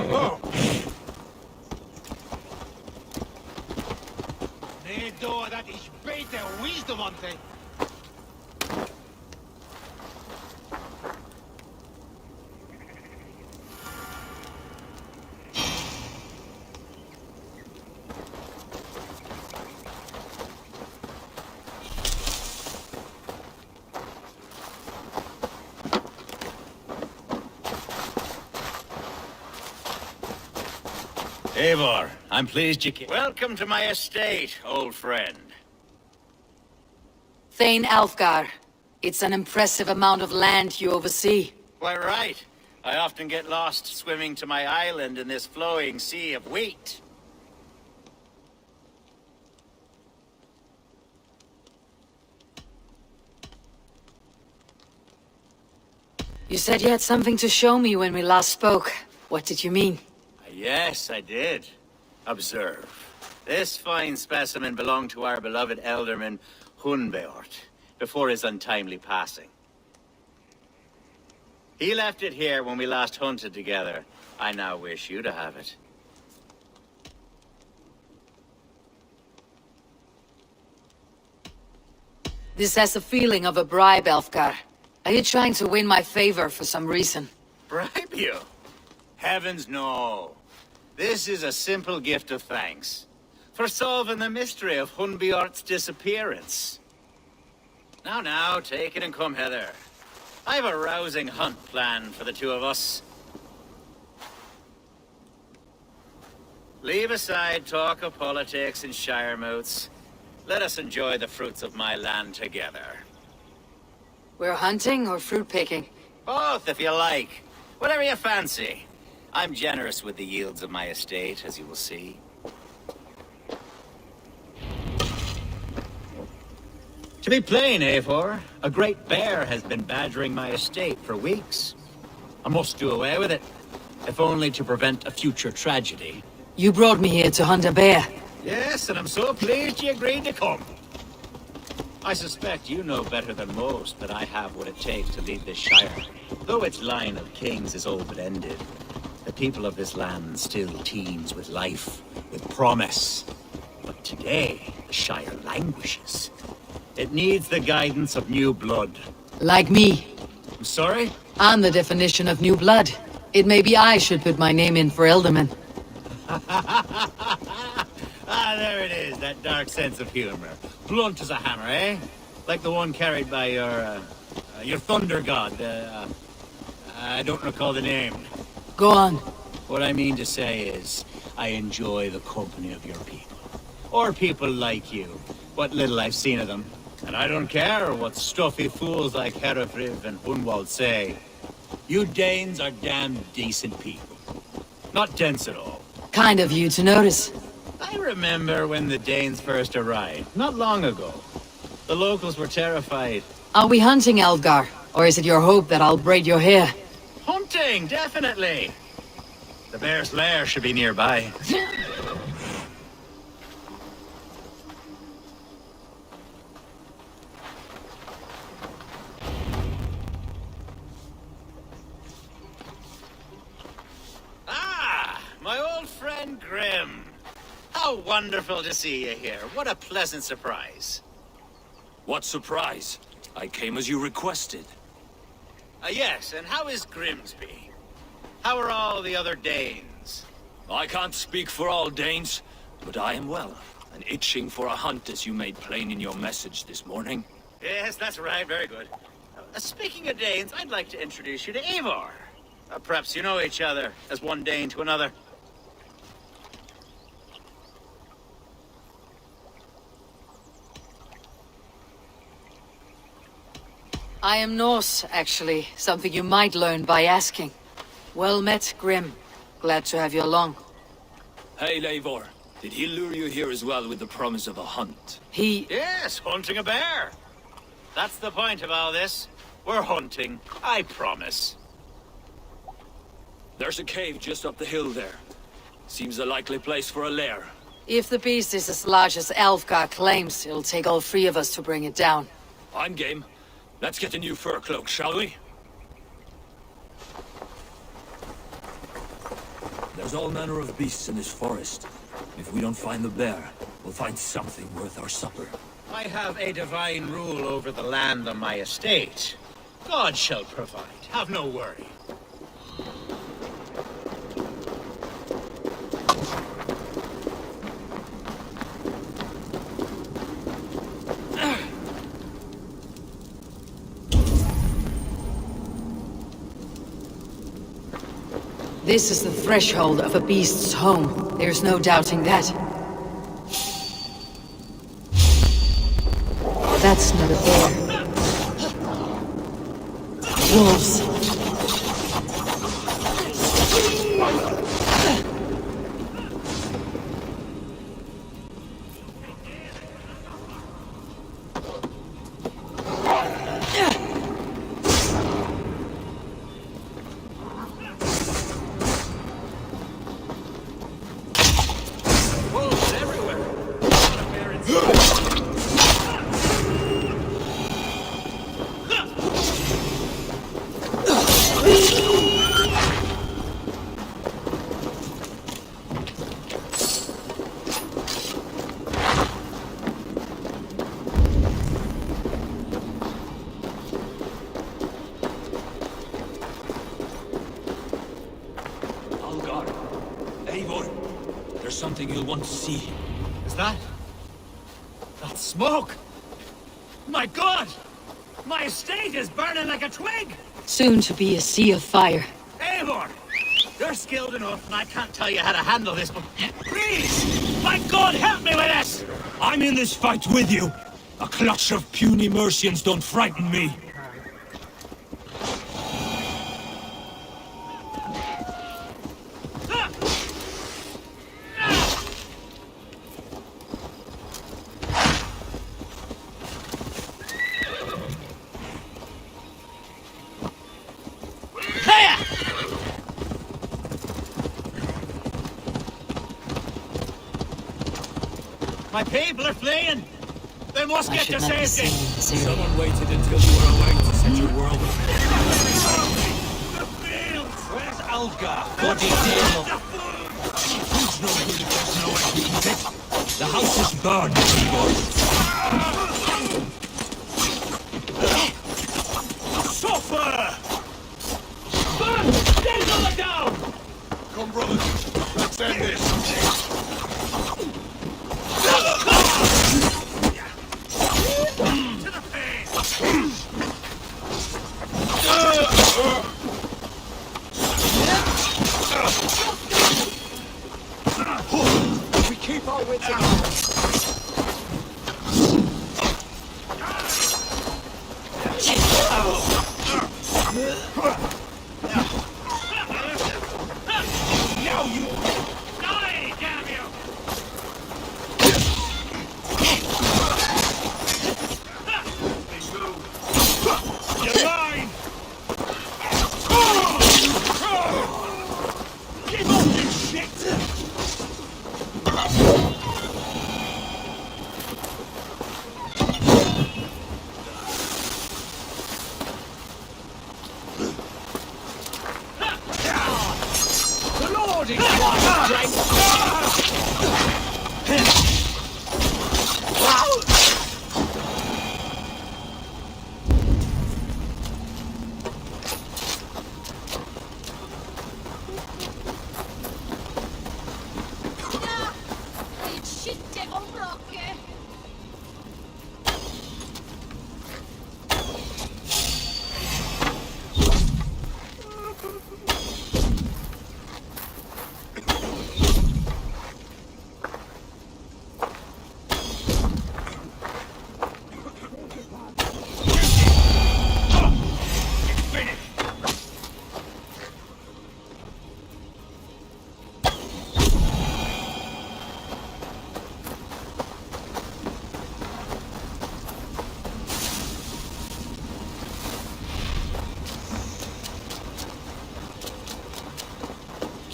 Oh. Nee, door, dat is beter wisdom on thing. Eivor, I'm pleased you came. Welcome to my estate, old friend. Thegn Alfgar. It's an impressive amount of land you oversee. Quite right. I often get lost swimming to my island in this flowing sea of wheat. You said you had something to show me when we last spoke. What did you mean? Yes, I did. Observe. This fine specimen belonged to our beloved Elderman Hunwald before his untimely passing. He left it here when we last hunted together. I now wish you to have it. This has the feeling of a bribe, Alfgar. Are you trying to win my favor for some reason? Bribe you? Heavens no. This is a simple gift of thanks for solving the mystery of Hunbjort's disappearance. Now, take it and come hither. I've a rousing hunt planned for the two of us. Leave aside talk of politics and shire moots. Let us enjoy the fruits of my land together. We're hunting or fruit picking? Both, if you like. Whatever you fancy. I'm generous with the yields of my estate, as you will see. To be plain, Eivor, a great bear has been badgering my estate for weeks. I must do away with it, if only to prevent a future tragedy. You brought me here to hunt a bear. Yes, and I'm so pleased you agreed to come. I suspect you know better than most that I have what it takes to lead this shire. Though its line of kings is all but ended, the people of this land still teems with life, with promise. But today, the shire languishes. It needs the guidance of new blood. Like me. I'm sorry? I'm the definition of new blood. It may be I should put my name in for Elderman. There it is, that dark sense of humor. Blunt as a hammer, eh? Like the one carried by your thunder god. I don't recall the name. Go on. What I mean to say is, I enjoy the company of your people. Or people like you. What little I've seen of them. And I don't care what stuffy fools like Herefriv and Hunwald say. You Danes are damn decent people. Not dense at all. Kind of you to notice. I remember when the Danes first arrived, not long ago. The locals were terrified. Are we hunting, Alfgar? Or is it your hope that I'll braid your hair? Hunting, definitely! The bear's lair should be nearby. My old friend Grim. How wonderful to see you here. What a pleasant surprise. What surprise? I came as you requested. Yes, and how is Grimsby? How are all the other Danes? I can't speak for all Danes, but I am well, and itching for a hunt as you made plain in your message this morning. Yes, that's right. Very good. Speaking of Danes, I'd like to introduce you to Eivor. Perhaps you know each other as one Dane to another. I am Norse, actually. Something you might learn by asking. Well met, Grim. Glad to have you along. Hey, Eivor. Did he lure you here as well with the promise of a hunt? Yes, hunting a bear. That's the point of all this. We're hunting, I promise. There's a cave just up the hill there. Seems a likely place for a lair. If the beast is as large as Alfgar claims, it'll take all three of us to bring it down. I'm game. Let's get a new fur cloak, shall we? There's all manner of beasts in this forest. If we don't find the bear, we'll find something worth our supper. I have a divine rule over the land on my estate. God shall provide. Have no worry. This is the threshold of a beast's home. There's no doubting that. That's not a bear. Wolves. Wolves everywhere. Not a bear in sight. Algar, Eivor, there's something you'll want to see. Is that smoke? My God! My estate is burning like a twig! Soon to be a sea of fire. Eivor! You're skilled enough, and I can't tell you how to handle this, but please! My God, help me with this! I'm in this fight with you. A clutch of puny Mercians don't frighten me. My people are fleeing! They must I get should to not be safety! seen in this area. Someone waited until you were awake to set your world on. The fields! Where's Algar? What is deal? Who's no good if there's no way to eat it? The house is burned, Eivor. Suffer! Burn! Get another down! Come, brothers. Let's end this. To the face! We keep our wits about us. Now you die, damn you! You're mine! Give up this shit! The Lord is my strength! Skytte om vraket!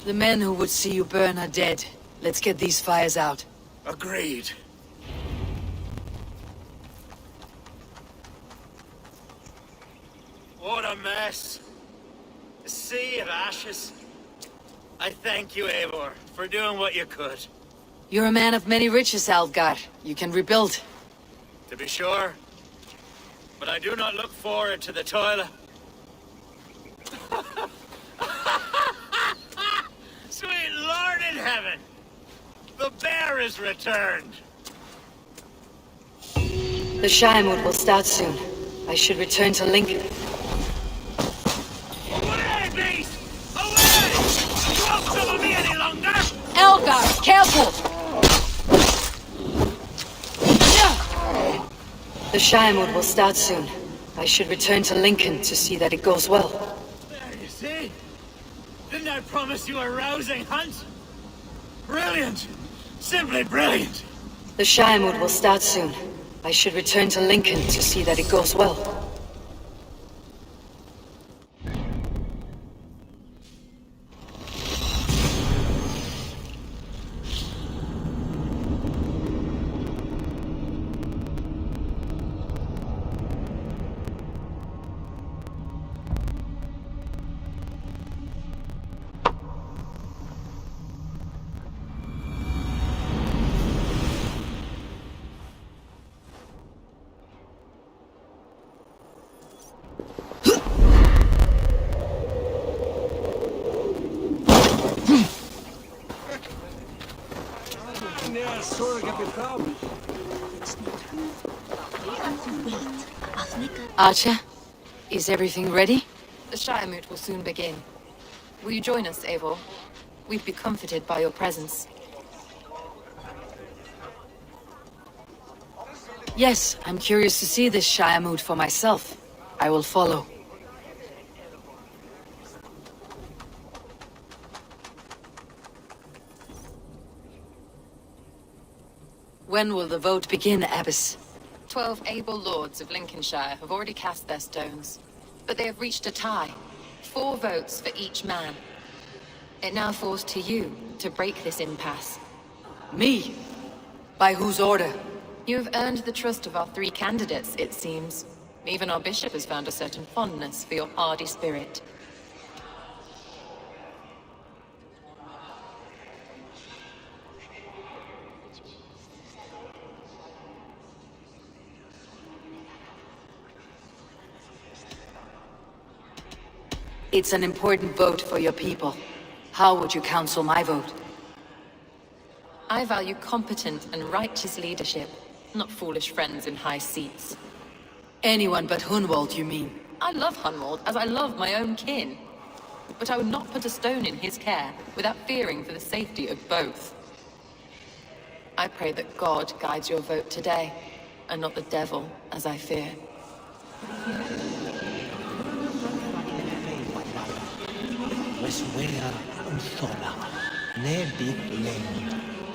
The men who would see you burn are dead. Let's get these fires out. Agreed. What a mess. A sea of ashes. I thank you, Eivor, for doing what you could. You're a man of many riches, Alfgar. You can rebuild. To be sure. But I do not look forward to the toil. Sweet Lord in heaven! The bear is returned! The Shiremood will start soon. I should return to Lincoln. Away, beast! Away! You won't trouble me any longer! Alfgar, careful! The Shiremood will start soon. I should return to Lincoln to see that it goes well. There, you see? Didn't I promise you a rousing hunt? Brilliant! Simply brilliant! The Shiremood will start soon. I should return to Lincoln to see that it goes well. Archer, is everything ready? The Shiremoot will soon begin. Will you join us, Eivor? We'd be comforted by your presence. Yes, I'm curious to see this Shiremood for myself. I will follow. When will the vote begin, Abbess? 12 able lords of Lincolnshire have already cast their stones, but they have reached a tie. 4 votes for each man. It now falls to you to break this impasse. Me? By whose order? You have earned the trust of our 3 candidates, it seems. Even our bishop has found a certain fondness for your hardy spirit. It's an important vote for your people. How would you counsel my vote? I value competent and righteous leadership, not foolish friends in high seats. Anyone but Hunwald, you mean? I love Hunwald as I love my own kin. But I would not put a stone in his care without fearing for the safety of both. I pray that God guides your vote today, and not the devil, as I fear.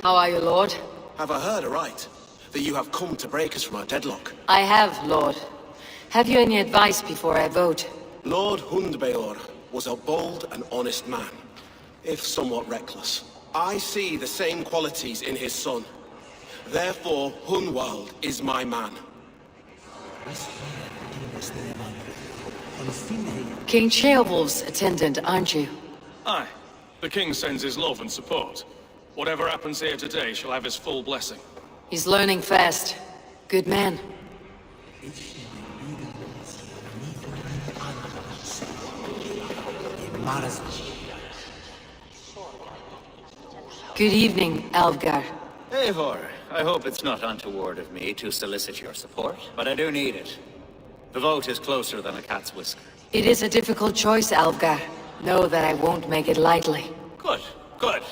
How are you, Lord? Have I heard aright? That you have come to break us from our deadlock? I have, Lord. Have you any advice before I vote? Lord Hundbeor was a bold and honest man, if somewhat reckless. I see the same qualities in his son. Therefore, Hunwald is my man. King Ceolwulf's attendant, aren't you? Aye. The king sends his love and support. Whatever happens here today shall have his full blessing. He's learning fast. Good man. Good evening, Alfgar. Eivor, I hope it's not untoward of me to solicit your support, but I do need it. The vote is closer than a cat's whisker. It is a difficult choice, Alfgar. Know that I won't make it lightly. Good, good.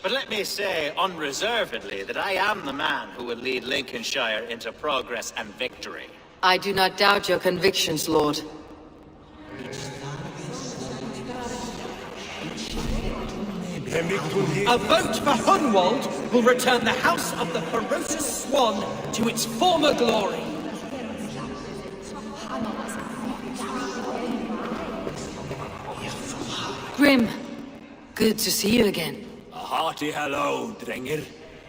But let me say unreservedly that I am the man who will lead Lincolnshire into progress and victory. I do not doubt your convictions, Lord. A vote for Hunwald will return the House of the Ferocious Swan to its former glory. Grim, good to see you again. A hearty hello, Drenger.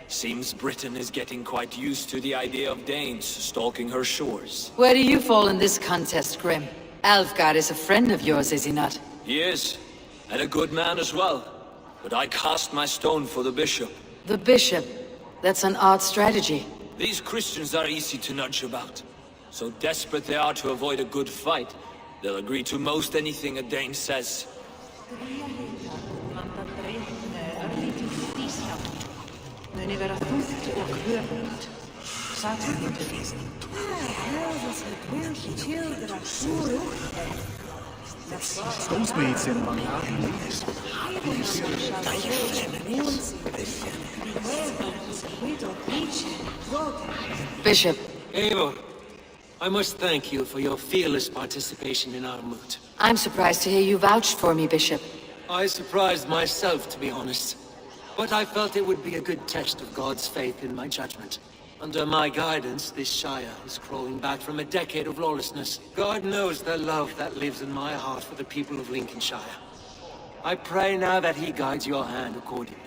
Seems Britain is getting quite used to the idea of Danes stalking her shores. Where do you fall in this contest, Grim? Alfgar is a friend of yours, is he not? He is. And a good man as well. But I cast my stone for the bishop. The bishop? That's an odd strategy. These Christians are easy to nudge about. So desperate they are to avoid a good fight, they'll agree to most anything a Dane says. Those maids in Valhalla. Bishop. Eivor, I must thank you for your fearless participation in our moot. I'm surprised to hear you vouched for me, Bishop. I surprised myself, to be honest. But I felt it would be a good test of God's faith in my judgment. Under my guidance, this Shire is crawling back from a decade of lawlessness. God knows the love that lives in my heart for the people of Lincolnshire. I pray now that he guides your hand accordingly.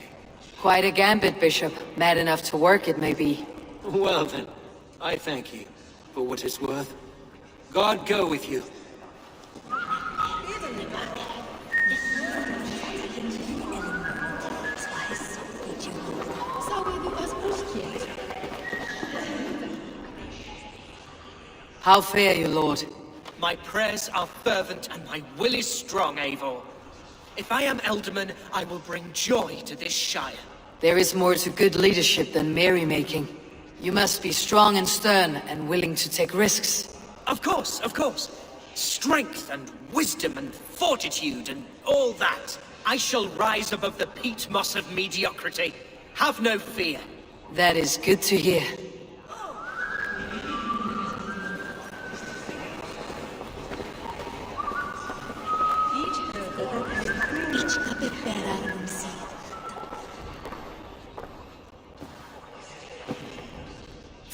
Quite a gambit, Bishop. Mad enough to work, it may be. Well then, I thank you for what it's worth. God go with you. How fare you, Lord? My prayers are fervent and my will is strong, Eivor. If I am Elderman, I will bring joy to this Shire. There is more to good leadership than merrymaking. You must be strong and stern and willing to take risks. Of course, of course. Strength and wisdom and fortitude and all that. I shall rise above the peat moss of mediocrity. Have no fear. That is good to hear.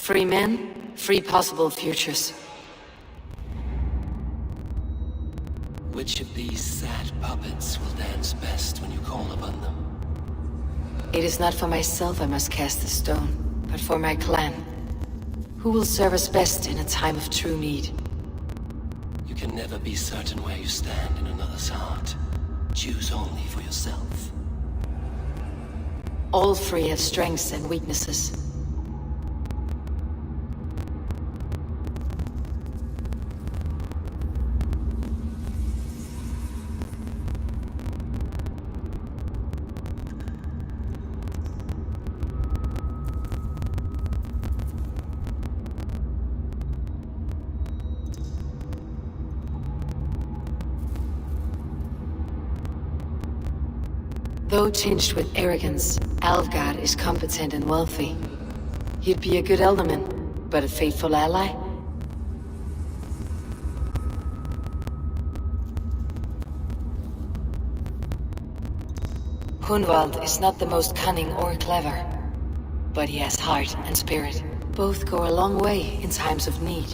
Free men, free possible futures. Which of these sad puppets will dance best when you call upon them? It is not for myself I must cast the stone, but for my clan. Who will serve us best in a time of true need? You can never be certain where you stand in another's heart. Choose only for yourself. All three have strengths and weaknesses. Though tinged with arrogance, Alvgard is competent and wealthy. He'd be a good Elderman, but a faithful ally? Hunwald is not the most cunning or clever, but he has heart and spirit. Both go a long way in times of need.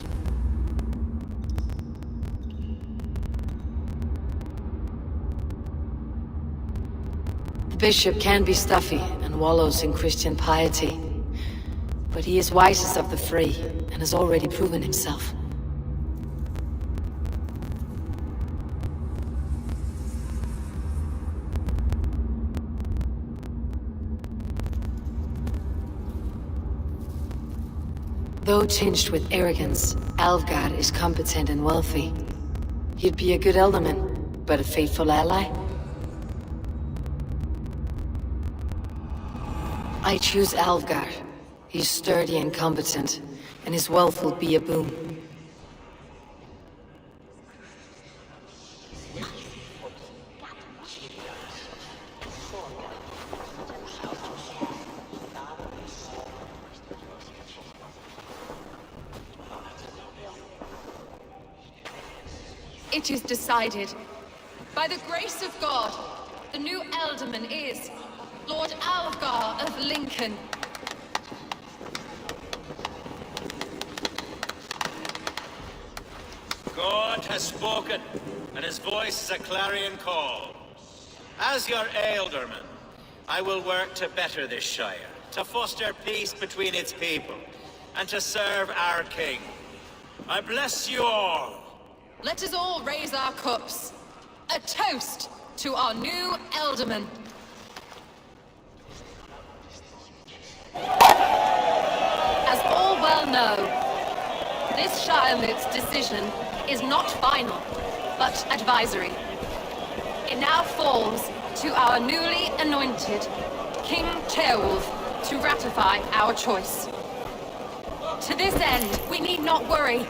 The bishop can be stuffy and wallows in Christian piety, but he is wisest of the three and has already proven himself. Though tinged with arrogance, Alvgard is competent and wealthy. He'd be a good Elderman, but a faithful ally? I choose Alvgard. He's sturdy and competent, and his wealth will be a boon. It is decided. By the grace of God, the new Elderman is Lord Algar of Lincoln. God has spoken, and his voice is a clarion call. As your Ealdorman, I will work to better this Shire, to foster peace between its people, and to serve our king. I bless you all. Let us all raise our cups. A toast to our new Elderman. As all well know, this Shiremoot's decision is not final, but advisory. It now falls to our newly anointed King Ceolwulf to ratify our choice. To this end, we need not worry.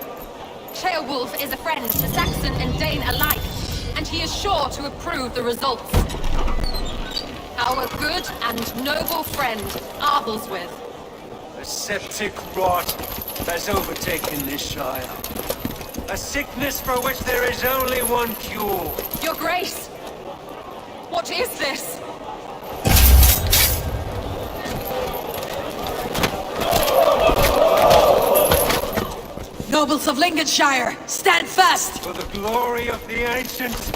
Ceolwulf is a friend to Saxon and Dane alike, and he is sure to approve the results. Our good and noble friend, Arthelswith. A septic rot has overtaken this Shire. A sickness for which there is only one cure. Your Grace! What is this? Nobles of Lincolnshire, stand fast! For the glory of the ancients,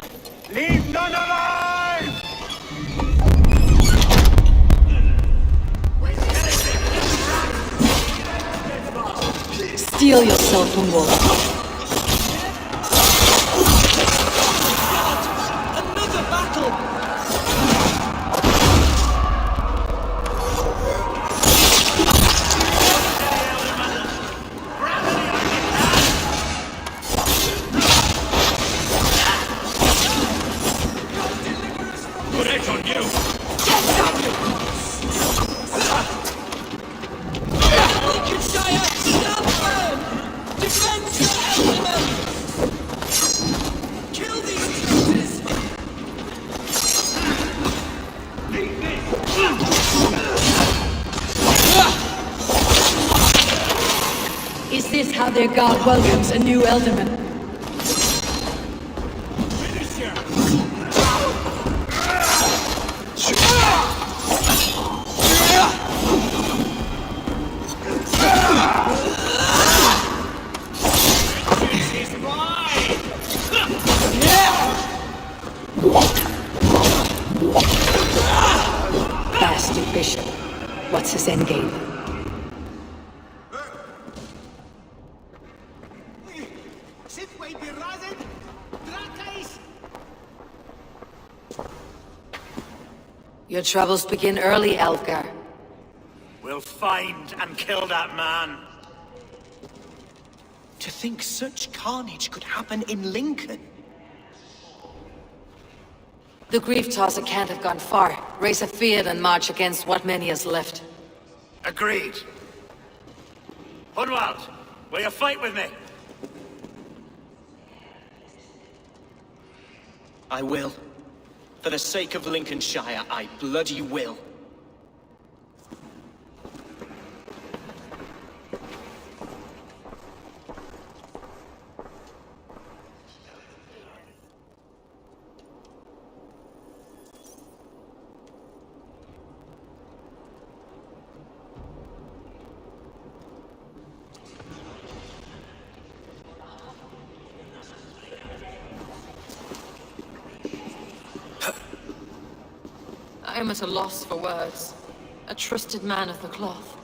leave none alive! Steel yourself, Hunwald. Another battle! Put it on you! Lincolnshire, stand firm! Defend your element! Kill these traitors! Is this how their god welcomes a new Elderman? Bastard Bishop. What's his endgame? Your troubles begin early, Elfgar. We'll find and kill that man. To think such carnage could happen in Lincoln. The grief tosser can't have gone far. Raise a field and march against what many is left. Agreed. Hunwald, will you fight with me? I will. For the sake of Lincolnshire, I bloody will. I am at a loss for words. A trusted man of the cloth.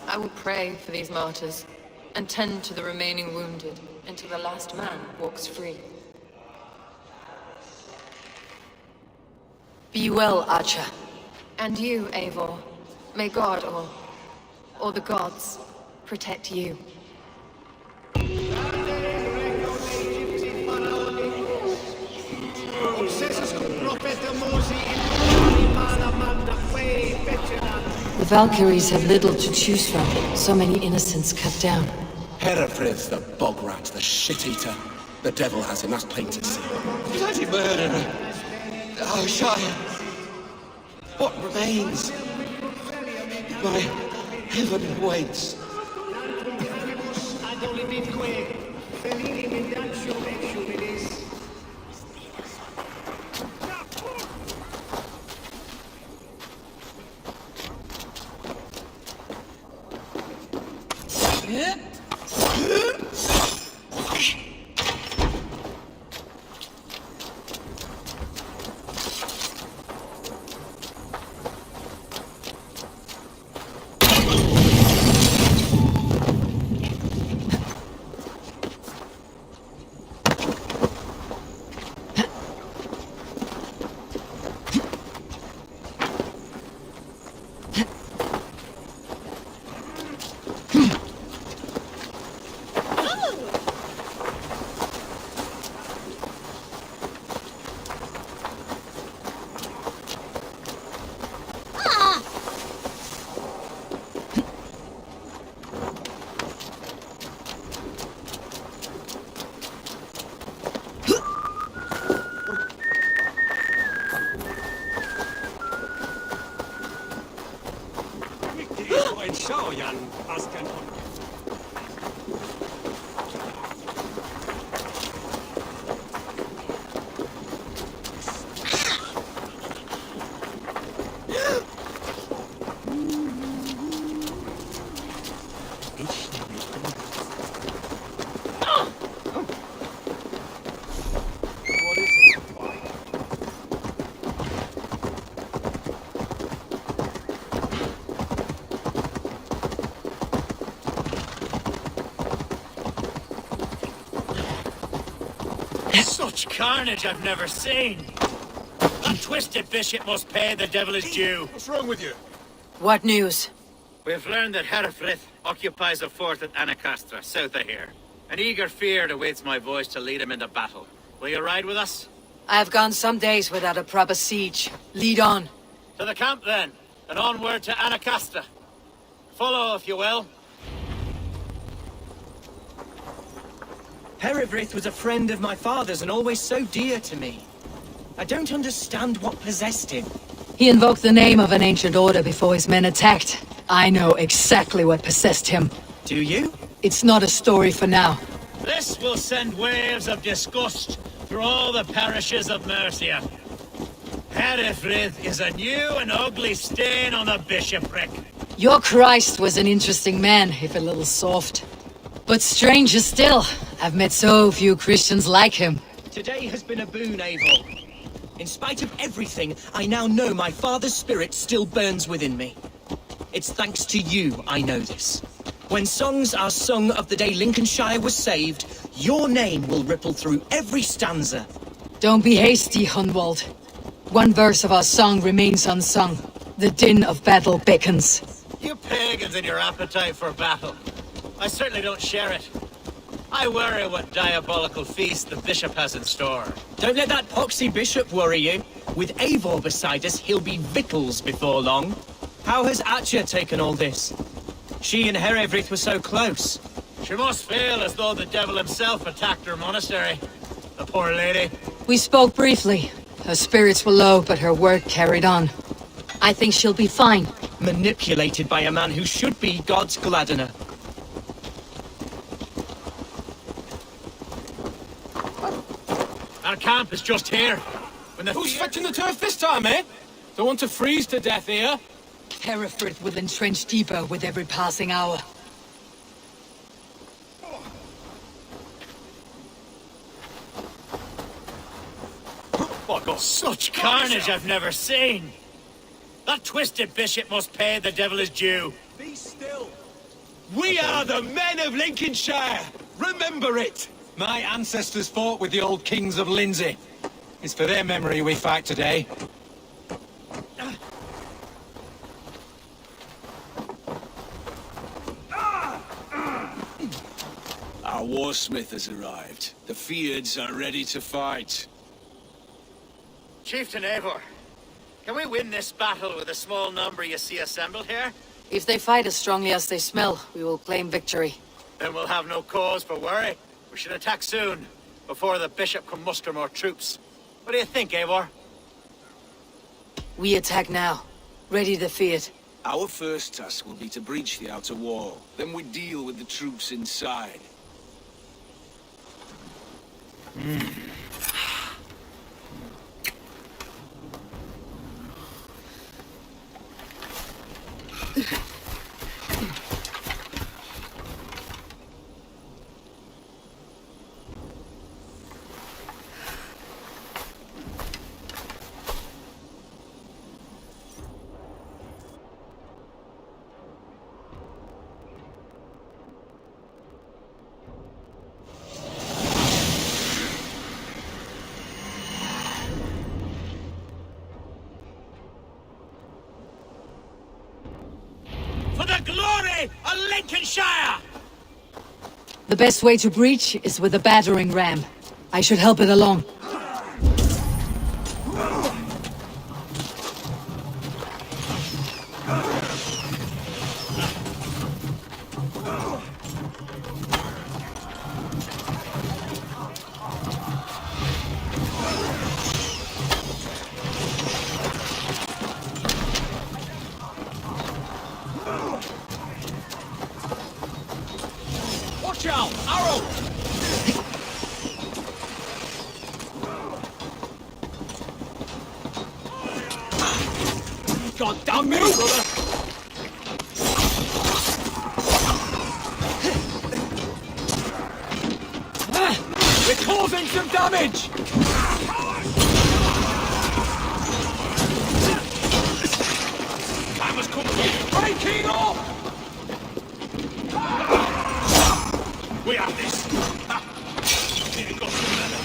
I will pray for these martyrs, and tend to the remaining wounded, until the last man walks free. Be well, Archer. And you, Eivor. May God, or the gods, protect you. The Valkyries have little to choose from. So many innocents cut down. Herefrith, the bog rat, the shit-eater. The devil has him, that's plain to see. Bloody murderer! Oh, Shire! What remains? My heaven waits. Shoyan Askan. Such carnage I've never seen. That twisted bishop must pay the devil his due. What's wrong with you? What news? We've learned that Herefrith occupies a fort at Anecastre, south of here. An eager fear awaits my voice to lead him into battle. Will you ride with us? I have gone some days without a proper siege. Lead on. To the camp then, and onward to Anecastre. Follow, if you will. Herefrith was a friend of my father's and always so dear to me. I don't understand what possessed him. He invoked the name of an ancient order before his men attacked. I know exactly what possessed him. Do you? It's not a story for now. This will send waves of disgust through all the parishes of Mercia. Herefrith is a new and ugly stain on the bishopric. Your Christ was an interesting man, if a little soft. But stranger still, I've met so few Christians like him. Today has been a boon, Eivor. In spite of everything, I now know my father's spirit still burns within me. It's thanks to you I know this. When songs are sung of the day Lincolnshire was saved, your name will ripple through every stanza. Don't be hasty, Hunwald. One verse of our song remains unsung. The din of battle beckons. You pagans and your appetite for battle. I certainly don't share it. I worry what diabolical feast the bishop has in store. Don't let that poxy bishop worry you. With Eivor beside us, he'll be victuals before long. How has Atcha taken all this? She and Herefrith were so close. She must feel as though the devil himself attacked her monastery. The poor lady. We spoke briefly. Her spirits were low, but her work carried on. I think she'll be fine. Manipulated by a man who should be God's gladdener. Our camp is just here. Who's fetching the turf this time, eh? Don't want to freeze to death here. Herefrith will entrench deeper with every passing hour. Oh, God. Such carnage I've never seen. That twisted bishop must pay the devil his due. Be still. We are the men of Lincolnshire. Remember it. My ancestors fought with the old kings of Lindsey. It's for their memory we fight today. Our warsmith has arrived. The Feards are ready to fight. Chieftain Eivor, can we win this battle with the small number you see assembled here? If they fight as strongly as they smell, we will claim victory. Then we'll have no cause for worry. We should attack soon, before the bishop can muster more troops. What do you think, Eivor? We attack now. Ready to fight. Our first task will be to breach the outer wall. Then we deal with the troops inside. For the glory of Lincolnshire! The best way to breach is with a battering ram. I should help it along. God damn you! We're causing some damage! Hammer's complete. Breaking off! We have this. Ha! Ain't got some better.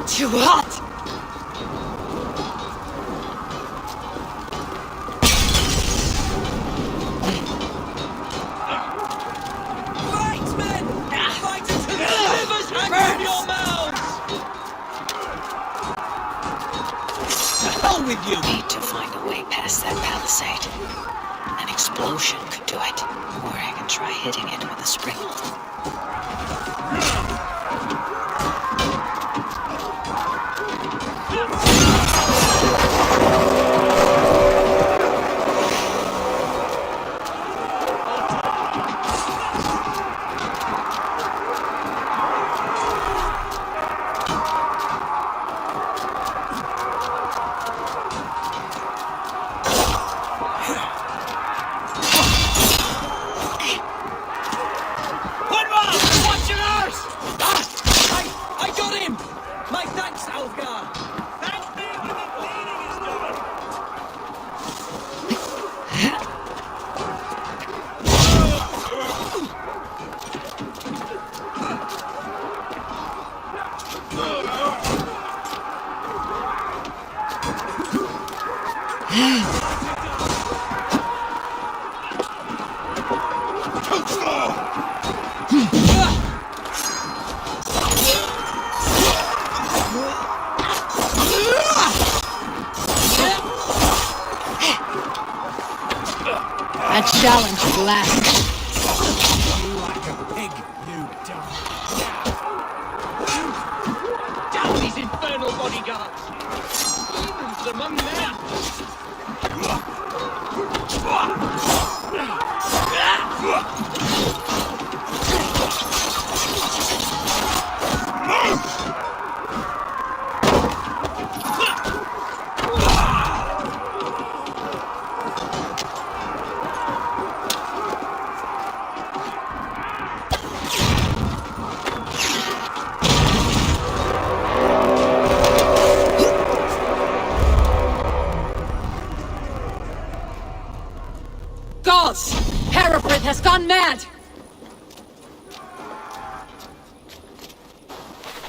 Too hot! Fight, men! Fight until the livers hang from your mouths! To hell with you! Need to find a way past that palisade. An explosion could do it. Or I can try hitting it with a spring. I got him! My thanks, Alfgar! Thank me when the bleeding is done! That challenge is last. Like a pig, you dog. Down these infernal bodyguards! Demons among men! Gods! Hereford has gone mad!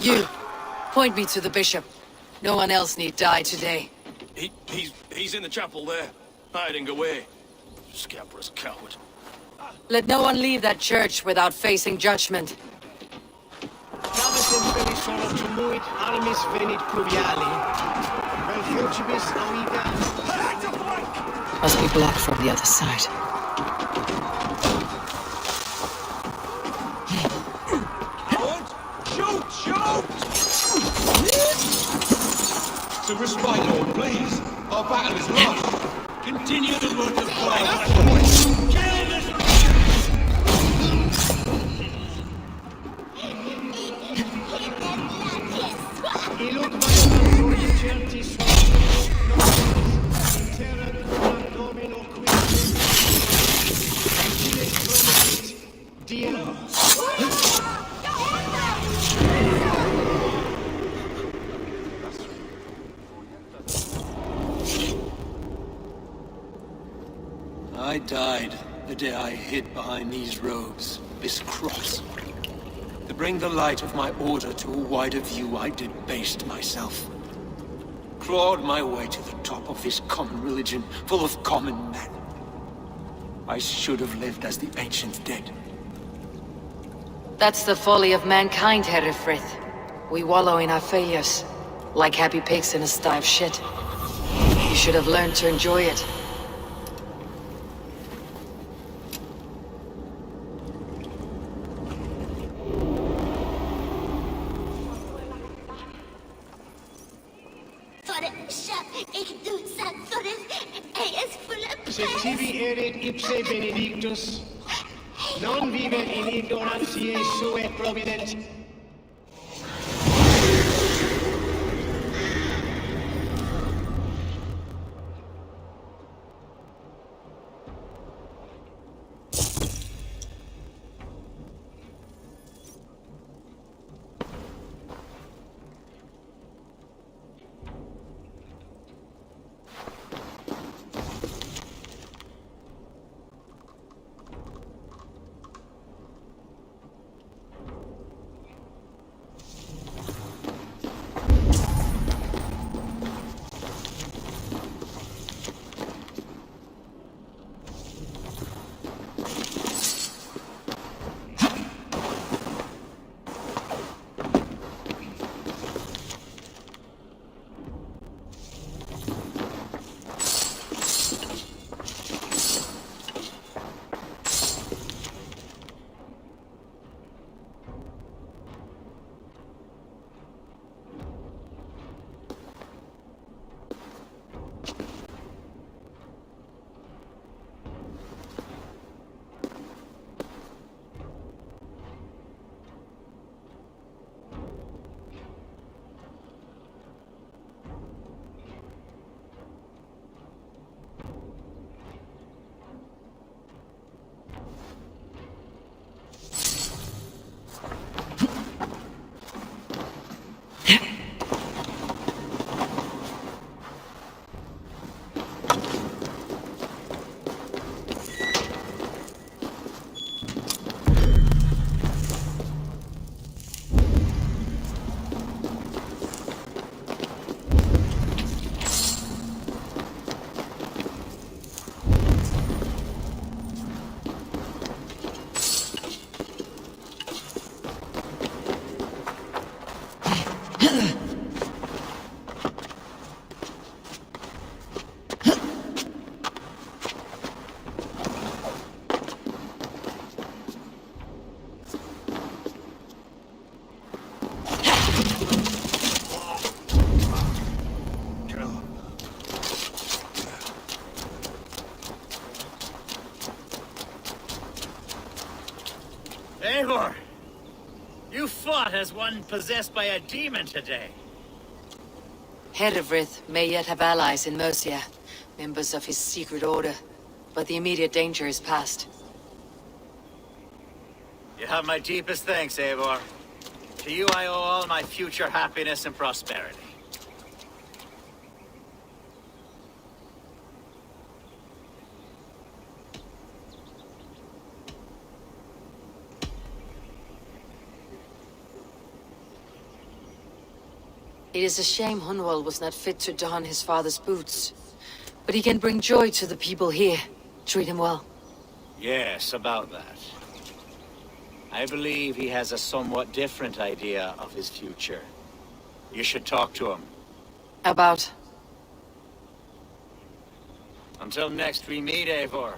You, point me to the bishop. No one else need die today. He's in the chapel there, hiding away. Scabrous coward. Let no one leave that church without facing judgment. Must be blocked from the other side. Shoot! Shoot! To respite, Lord, please. Our battle is lost. Continue the work of God. I died the day I hid behind these robes, this cross. To bring the light of my order to a wider view, I debased myself. Clawed my way to the top of this common religion, full of common men. I should have lived as the ancient dead. That's the folly of mankind, Herefrith. We wallow in our failures, like happy pigs in a sty of shit. You should have learned to enjoy it. Tibi erit ipse benedictus, non vivet in ignorantiae sue provident. Eivor! You fought as one possessed by a demon today. Herefrith may yet have allies in Mercia, members of his secret order, but the immediate danger is past. You have my deepest thanks, Eivor. To you I owe all my future happiness and prosperity. It is a shame Hunwald was not fit to don his father's boots. But he can bring joy to the people here. Treat him well. Yes, about that. I believe he has a somewhat different idea of his future. You should talk to him. About? Until next we meet, Eivor.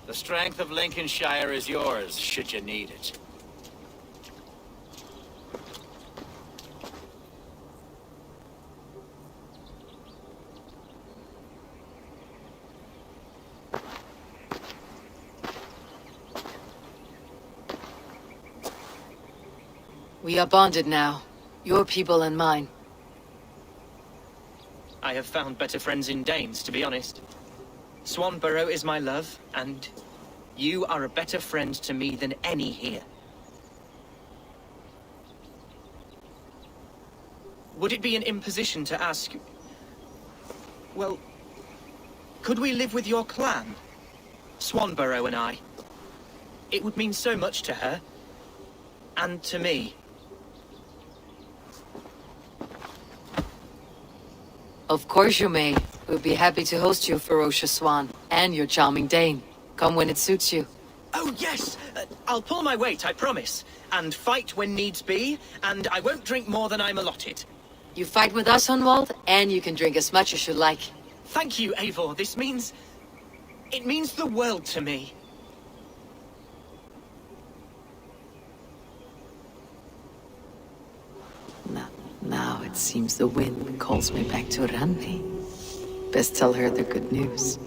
The strength of Lincolnshire is yours, should you need it. We are bonded now. Your people and mine. I have found better friends in Danes, to be honest. Swanborough is my love, and you are a better friend to me than any here. Would it be an imposition to ask... Well, could we live with your clan? Swanborough and I. It would mean so much to her. And to me. Of course you may. We'll be happy to host you, ferocious swan, and your charming Dane. Come when it suits you. Oh, yes! I'll pull my weight, I promise. And fight when needs be, and I won't drink more than I'm allotted. You fight with us, Hunwald, and you can drink as much as you like. Thank you, Eivor. This means... it means the world to me. Now it seems the wind calls me back to Randvi. Best tell her the good news.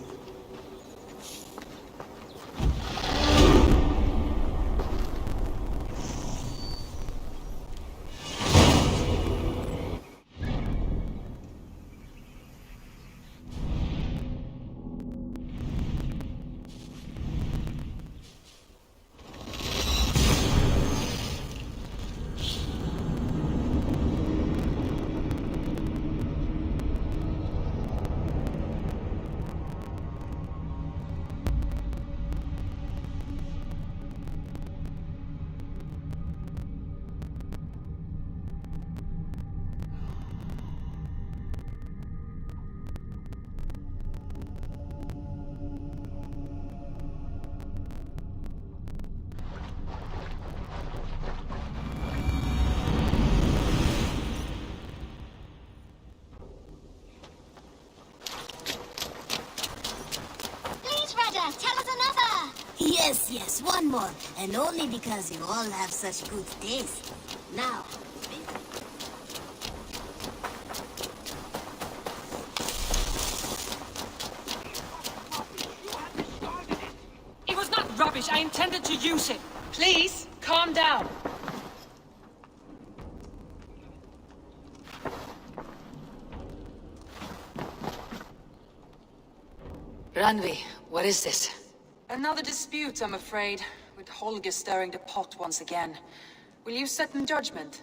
Tell us another! Yes, one more. And only because you all have such good taste. Now... It was not rubbish. I intended to use it. Please, calm down. Randvi, what is this? Another dispute, I'm afraid, with Holger stirring the pot once again. Will you set in judgment?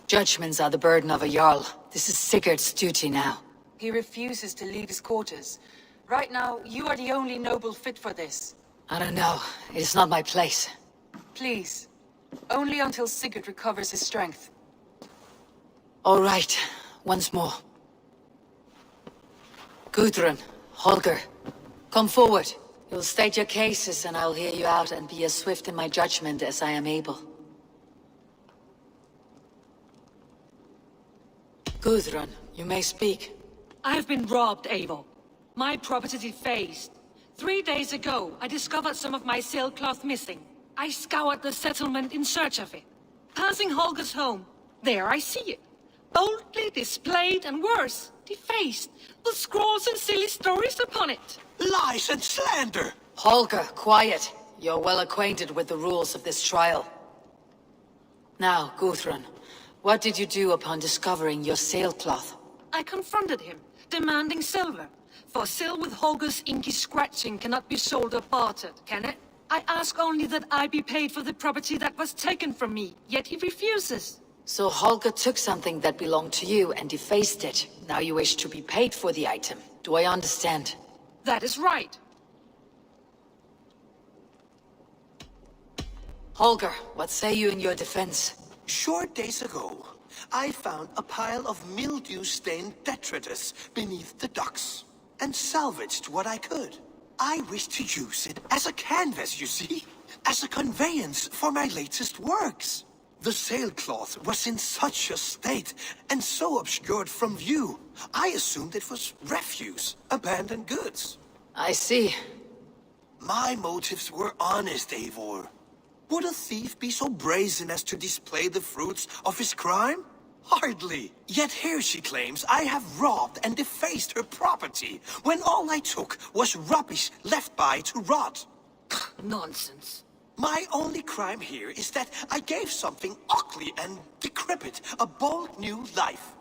Judgments are the burden of a Jarl. This is Sigurd's duty now. He refuses to leave his quarters. Right now, you are the only noble fit for this. I don't know. It is not my place. Please. Only until Sigurd recovers his strength. All right. Once more. Gudrun, Holger, come forward. You'll state your cases and I'll hear you out and be as swift in my judgment as I am able. Gudrun, you may speak. I have been robbed, Eivor. My property defaced. 3 days ago, I discovered some of my sailcloth missing. I scoured the settlement in search of it. Passing Holger's home, there I see it. Boldly displayed and worse, defaced, with scrawls and silly stories upon it. Lies and slander! Holger, quiet. You're well acquainted with the rules of this trial. Now, Gudrun, what did you do upon discovering your sailcloth? I confronted him, demanding silver. For sil with Holger's inky scratching cannot be sold or bartered, can it? I ask only that I be paid for the property that was taken from me, yet he refuses. So Holger took something that belonged to you and defaced it. Now you wish to be paid for the item. Do I understand? That is right. Holger, what say you in your defense? Short days ago, I found a pile of mildew-stained detritus beneath the docks, and salvaged what I could. I wish to use it as a canvas, you see? As a conveyance for my latest works. The sailcloth was in such a state, and so obscured from view, I assumed it was refuse, abandoned goods. I see. My motives were honest, Eivor. Would a thief be so brazen as to display the fruits of his crime? Hardly. Yet here she claims I have robbed and defaced her property, when all I took was rubbish left by to rot. Nonsense. My only crime here is that I gave something ugly and decrepit a bold new life.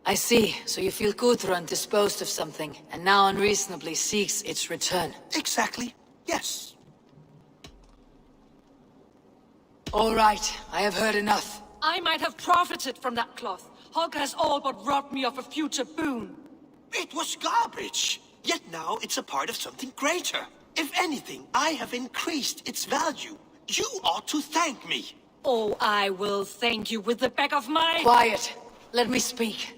I see. So you feel Gudrun disposed of something, and now unreasonably seeks its return. Exactly. Yes. All right. I have heard enough. I might have profited from that cloth. Holger has all but robbed me of a future boon. It was garbage. Yet now it's a part of something greater. If anything, I have increased its value. You ought to thank me. Oh, I will thank you with the back of my... Quiet. Let me speak.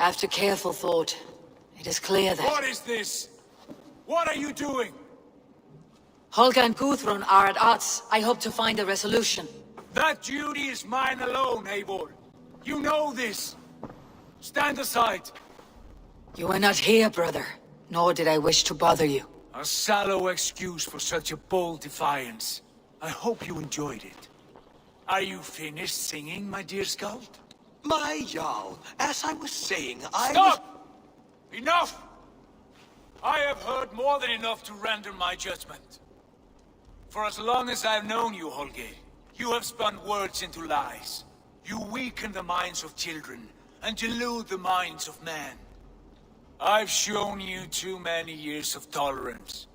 After careful thought, it is clear that... What is this? What are you doing? Holger and Gudrun are at odds. I hope to find a resolution. That duty is mine alone, Eivor. You know this. Stand aside. You were not here, brother. Nor did I wish to bother you. A sallow excuse for such a bold defiance. I hope you enjoyed it. Are you finished singing, my dear Skald? My Jarl, as I was saying, Stop! Enough! I have heard more than enough to render my judgment. For as long as I've known you, Holger, you have spun words into lies. You weaken the minds of children, and delude the minds of men. I've shown you too many years of tolerance.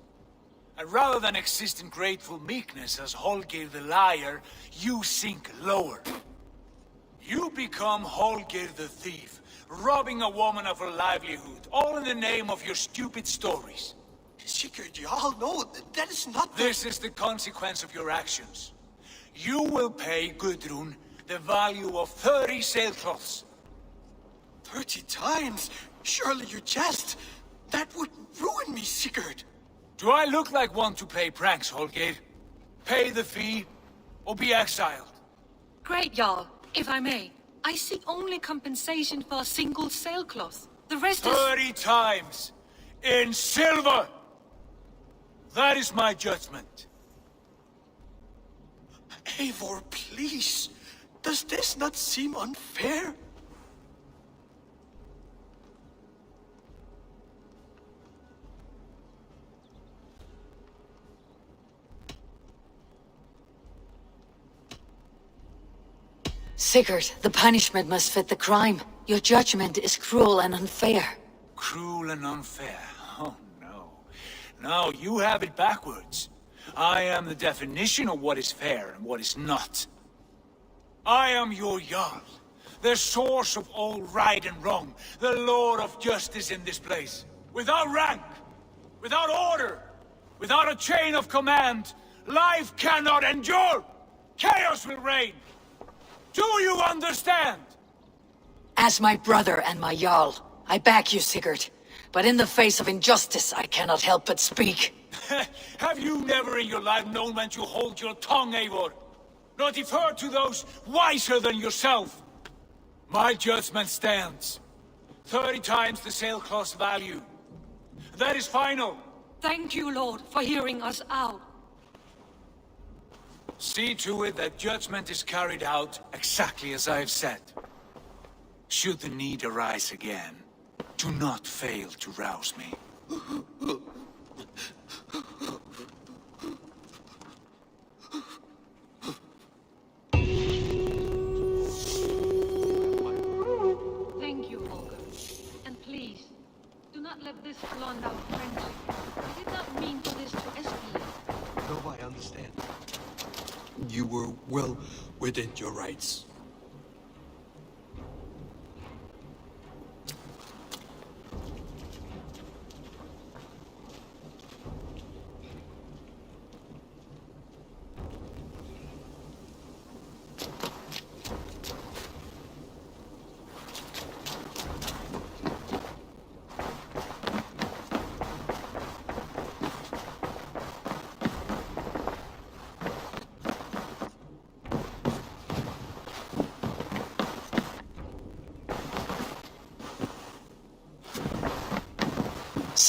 And rather than exist in grateful meekness as Holger the liar, you sink lower. You become Holger the thief, robbing a woman of her livelihood, all in the name of your stupid stories. Sigurd, Jarl, no, that is not the... This is the consequence of your actions. You will pay Gudrun the value of 30 sailcloths. 30 times? Surely you jest. That would ruin me, Sigurd. Do I look like one to play pranks, Holger? Pay the fee, or be exiled. Great, Jarl. If I may, I seek only compensation for a single sailcloth. The rest is... 30 times! In silver! That is my judgment. Eivor, please. Does this not seem unfair? Sigurd, the punishment must fit the crime. Your judgment is cruel and unfair. Cruel and unfair? Oh, no. No, you have it backwards. I am the definition of what is fair and what is not. I am your Jarl, the source of all right and wrong, the Lord of justice in this place. Without rank, without order, without a chain of command, life cannot endure! Chaos will reign! Do you understand? As my brother and my Jarl, I back you, Sigurd. But in the face of injustice, I cannot help but speak. Have you never in your life known when to hold your tongue, Eivor? Nor defer to those wiser than yourself? My judgment stands. 30 times the sailcloth's value. That is final. Thank you, Lord, for hearing us out. See to it that judgment is carried out exactly as I have said. Should the need arise again, do not fail to rouse me. Thank you, Holger. And please, do not let this blunt our friendship. I did not mean for this to escalate. No, I understand. You were well within your rights.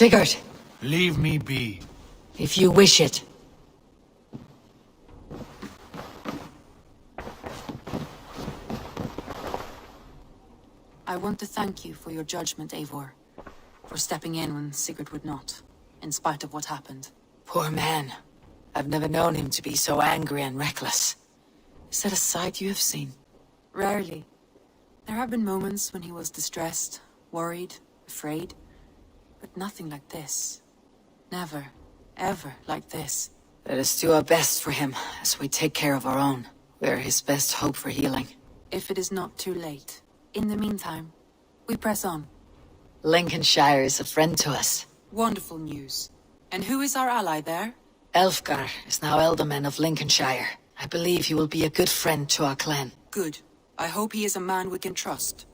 Sigurd! Leave me be. If you wish it. I want to thank you for your judgment, Eivor. For stepping in when Sigurd would not, in spite of what happened. Poor man. I've never known him to be so angry and reckless. Is that a side you have seen? Rarely. There have been moments when he was distressed, worried, afraid. But nothing like this. Never, ever like this. Let us do our best for him, as we take care of our own. We are his best hope for healing. If it is not too late. In the meantime, we press on. Lincolnshire is a friend to us. Wonderful news. And who is our ally there? Elfgar is now Ealdorman of Lincolnshire. I believe he will be a good friend to our clan. Good. I hope he is a man we can trust.